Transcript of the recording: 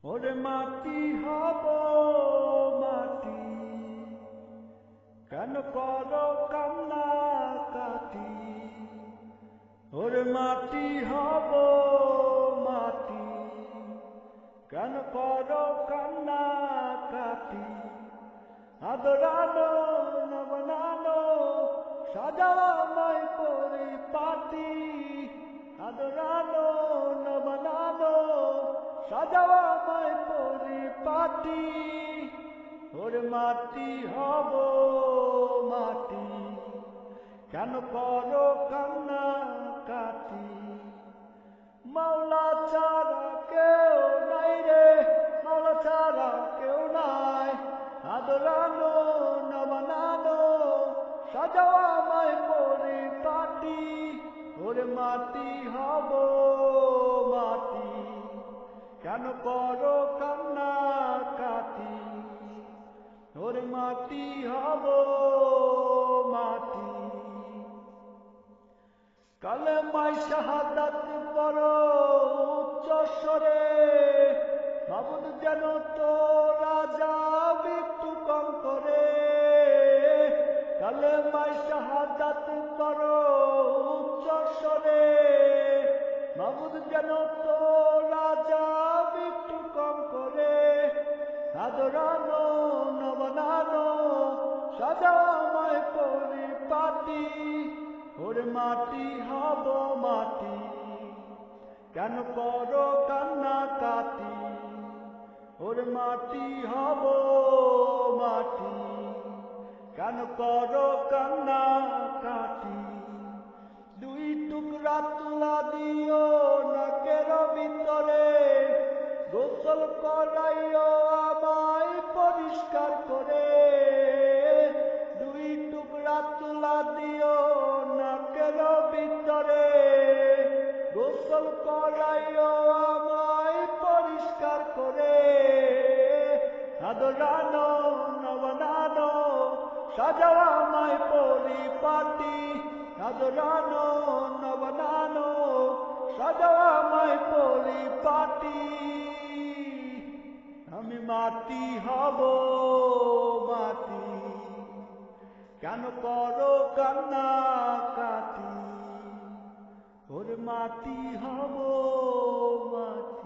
ওরে মাটি হব মাটি, কেন করো কান্না কাটি? ওরে মাটি হব মাটি, কেন করো কান্না কাটি? আদরানো না বানানো, সাজাও আমায় পরিপাটি। আদরানো না বানানো, সাজাও আমায় পরিপাটি। ওরে মাটি হব মাটি, কেন করো কান্না কাটি? মাওলা ছাড়া কেউ নাই রে, মাওলা ছাড়া কেউ নাই। আদরানো না বানানো, সাজাও আমায় পরিপাটি। ওরে মাটি হব মাটি, কেন করো কান্না কাটি? ওরে মাটি হব মাটি। কালেমায় শাহাদাত পড়ো উচ্চ স্বরে, মাবুদ যেন তোরা যাবি একটু কম করে। কালেমায় শাহাদাত পড়ো উচ্চ স্বরে, মাবুদ যেন তোরা যাবি একটু কম করে। আদরানো না বানানো, সাজাও আমায় পরিপাটি। ওরে মাটি হব মাটি, কেন করো কান্না কাটি? ওরে মাটি হব মাটি, কেন করো কান্না কাটি? দুই টুকরা তুলা দিও নাকের ভিতরে, গোসল করাইও আমায় পরিষ্কার করে। দুই টুকরা তুলা দিও নাকের ভিতরে, গোসল করাইও আমায় পরিষ্কার করে। আদরানো না বানানো, সাজাও আমায় পরিপাটি। আদরানো না বানানো, সাজাও আমায় পরিপাটি। আমি মাটি হব মাটি, কেন করো কান্না কাটি? ওরে মাটি হব মাটি।